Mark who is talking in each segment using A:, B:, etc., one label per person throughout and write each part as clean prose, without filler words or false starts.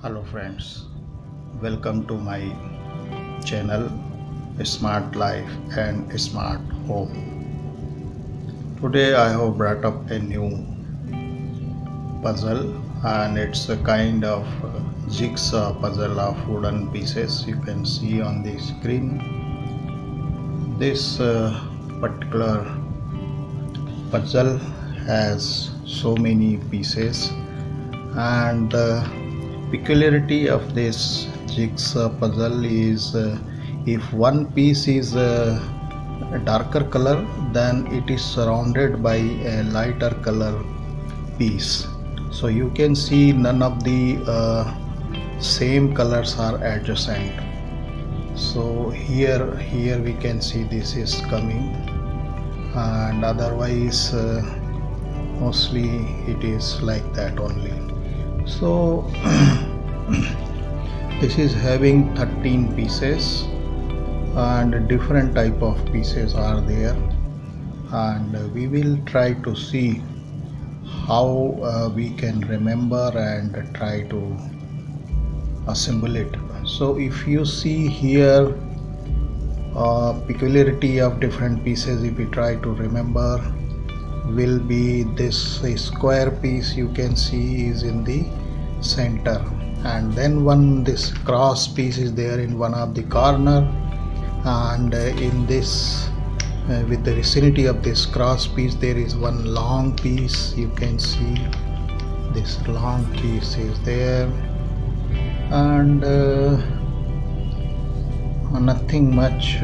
A: Hello friends, welcome to my channel Smart Life and Smart Home. Today I have brought up a new puzzle, and it's a kind of jigsaw puzzle of wooden pieces. You can see on the screen. This particular puzzle has so many pieces, and the peculiarity of this jigsaw puzzle is if one piece is a darker color, then it is surrounded by a lighter color piece. So you can see none of the same colors are adjacent. So here we can see this is coming, and otherwise mostly it is like that only. So this is having 13 pieces, and different type of pieces are there, and we will try to see how we can remember and try to assemble it. So if you see here, peculiarity of different pieces, if we try to remember, will be this square piece you can see is in the center, and then this cross piece is there in one of the corner, and in this with the vicinity of this cross piece there is one long piece. You can see this long piece is there, and nothing much.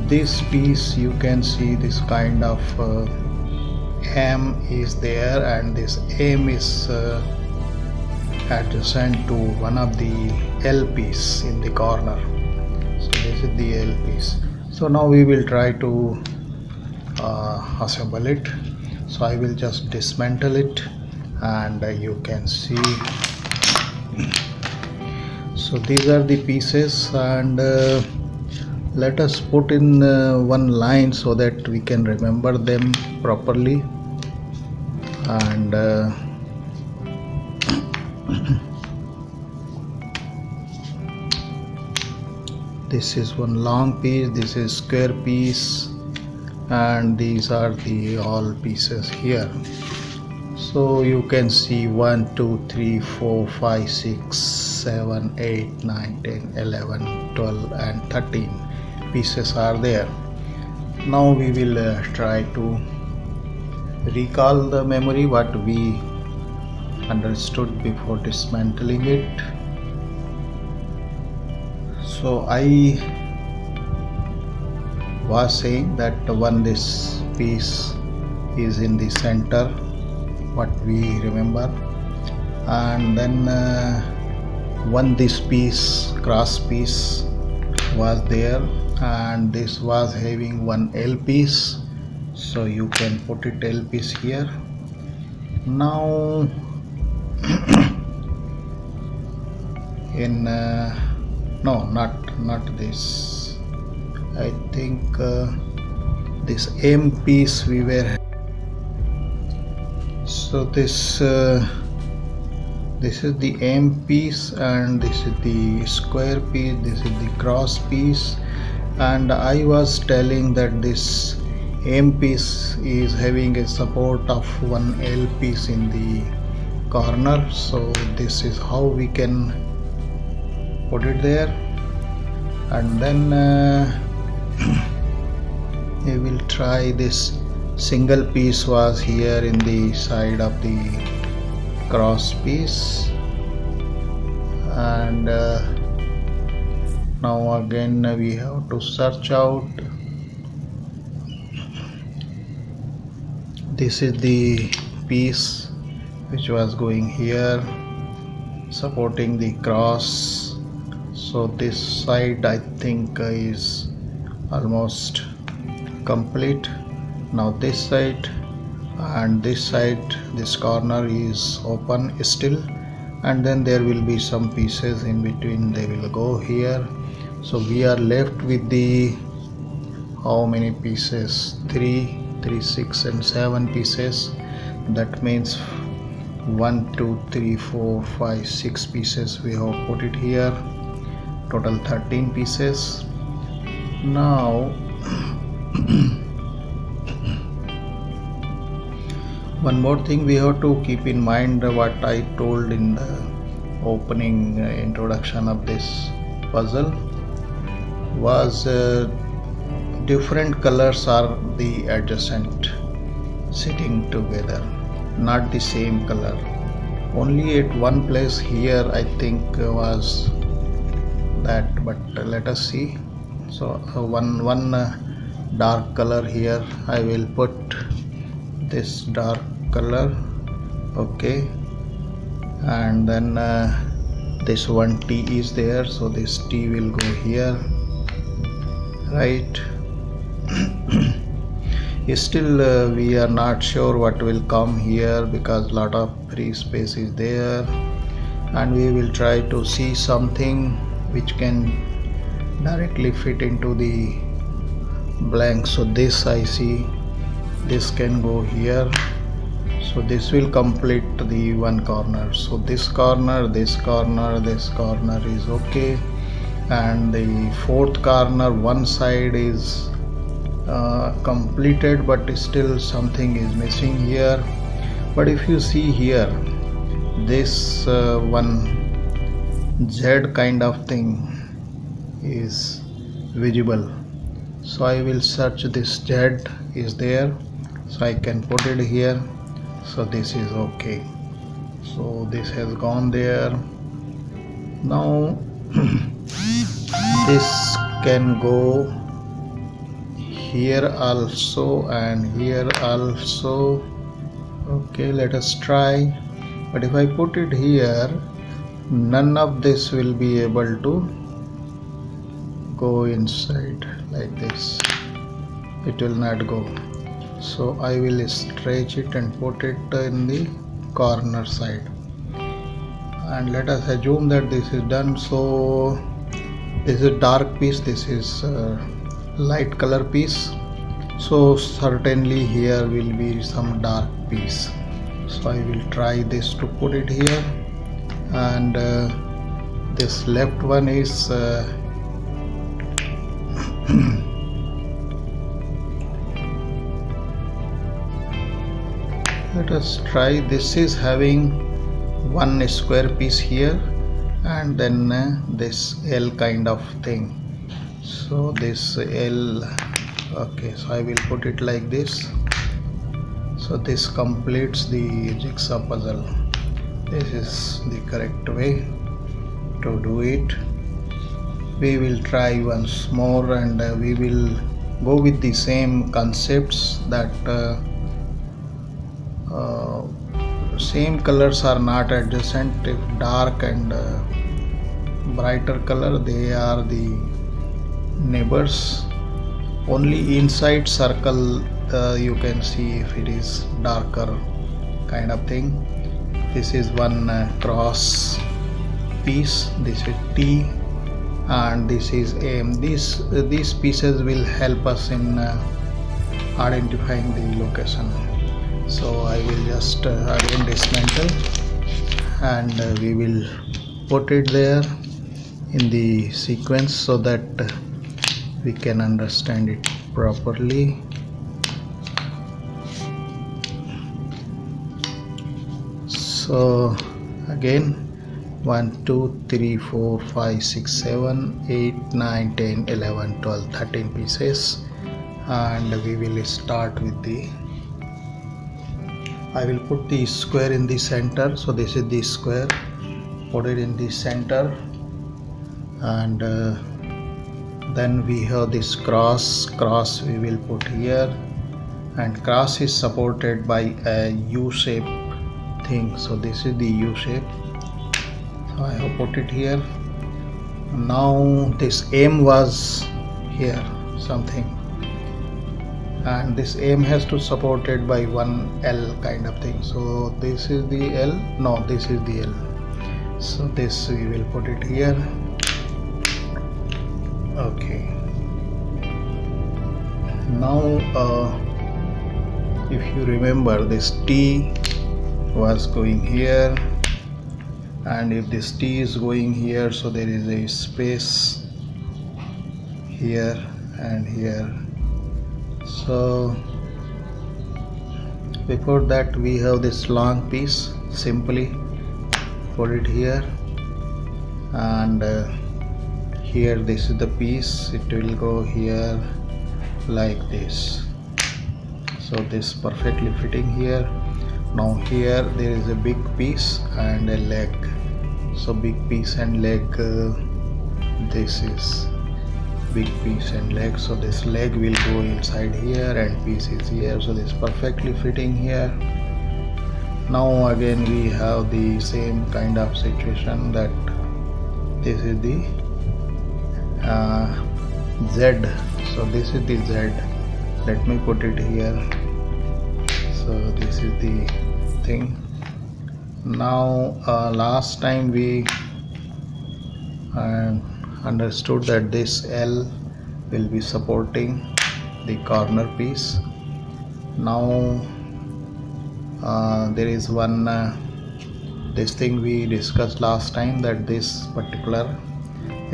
A: This piece you can see this kind of M is there, and this M is adjacent to one of the L piece in the corner. So this is the L piece. So now we will try to assemble it. So I will just dismantle it, and you can see. So these are the pieces, and let us put in one line so that we can remember them properly. And this is one long piece, this is square piece, and these are the all pieces here. So you can see 1 2 3 4 5 6 7 8 9 10 11 12 and 13 pieces are there. Now we will try to recall the memory what we understood before dismantling it. So I was saying that this piece is in the center, what we remember, and then this piece, cross piece, was there, and this was having one L piece. So you can put it L piece here. Now in no, not this. I think this M piece we were. So this is the M piece, and this is the square piece, this is the cross piece, and I was telling that this M piece is having a support of one L piece in the corner. So this is how we can put it there, and then we will try this single piece was here in the side of the cross piece, and now again we have to search out. This is the piece which was going here supporting the cross. So this side I think is almost complete. Now this side and this side, this corner is open still, and then there will be some pieces in between, they will go here. So we are left with the how many pieces? 3, 6 and 7 pieces. That means 1 2 3 4 5 6 pieces we have put it here, total 13 pieces. Now one more thing we have to keep in mind, what I told in the opening introduction of this puzzle was different colors are the adjacent sitting together, not the same color. Only at one place here I think was that, but let us see. So one dark color here, I will put this dark color, okay, and then this one T is there, so this T will go here, right? Still we are not sure what will come here because lot of free space is there, and we will try to see something which can directly fit into the blank. So this I see, this can go here, so this will complete the one corner. So this corner, this corner, this corner is okay, and the fourth corner one side is completed, but still something is missing here. But if you see here, this one Z kind of thing is visible, so I will search this Z is there, so I can put it here. So this is okay, so this has gone there. Now this can go here also and here also, okay, let us try. But if I put it here, none of this will be able to go inside like this, it will not go. So I will stretch it and put it in the corner side, and let us assume that this is done. So this is dark piece, this is light color piece, so certainly here will be some dark piece. So I will try this to put it here, and this left one is let us try. This is having one square piece here, and then this L kind of thing. So this L, okay, so I will put it like this. So this completes the jigsaw puzzle. This is the correct way to do it. We will try once more, and we will go with the same concepts, that same colors are not adjacent. If dark and brighter color, they are the neighbors. Only inside circle you can see if it is darker kind of thing. This is one cross piece, this is T, and this is M. These pieces will help us in identifying the location. So I will just again dismantle, and we will put it there in the sequence so that we can understand it properly. So again, 1 2 3 4 5 6 7 8 9 10 11 12 13 pieces, and we will start with the, I will put the square in the center. So this is the square, put it in the center, and then we have this cross we will put here, and cross is supported by a U-shape thing. So this is the U shape, so I have put it here. Now this M was here something, and this M has to supported by one L kind of thing. So this is the L, no, this is the L. So this we will put it here. Okay, now if you remember, this T was going here, and if this T is going here, so there is a space here and here. So before that we have this long piece, simply put it here, and here this is the piece, it will go here like this. So this perfectly fitting here. Now here there is a big piece and a leg, so big piece and leg, this is big piece and leg, so this leg will go inside here and piece is here, so this perfectly fitting here. Now again we have the same kind of situation, that this is the Z, so this is the Z, let me put it here. So this is the thing. Now last time we understood that this L will be supporting the corner piece. Now there is one this thing we discussed last time, that this particular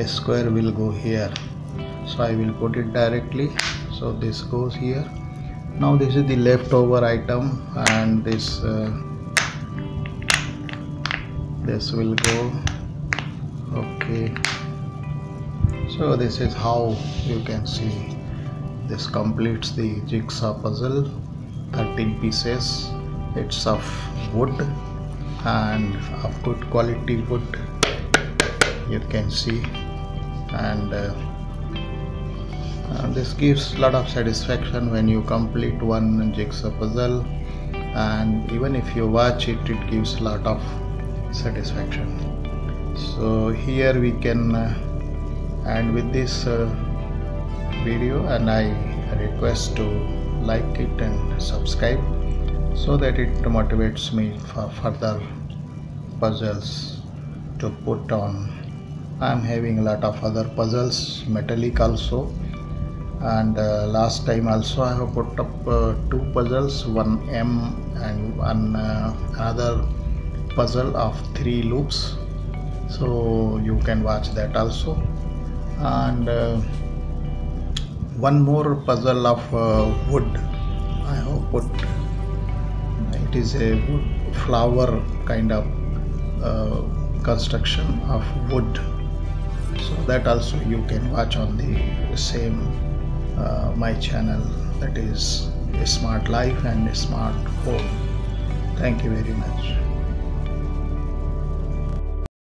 A: square will go here, so I will put it directly, so this goes here. Now this is the leftover item, and this will go, okay. So this is how you can see this completes the jigsaw puzzle. 13 pieces, it's of wood and of good quality wood, you can see, and this gives a lot of satisfaction when you complete one jigsaw puzzle, and even if you watch it, it gives a lot of satisfaction. So here we can end with this video, and I request to like it and subscribe, so that it motivates me for further puzzles to put on. I am having a lot of other puzzles, metallic also, and last time also I have put up 2 puzzles, one M and one another puzzle of 3 loops, so you can watch that also. And one more puzzle of wood I have put, it is a wood flower kind of construction of wood, so that also you can watch on the same my channel, that is Smart Life and Smart Home. Thank you very much.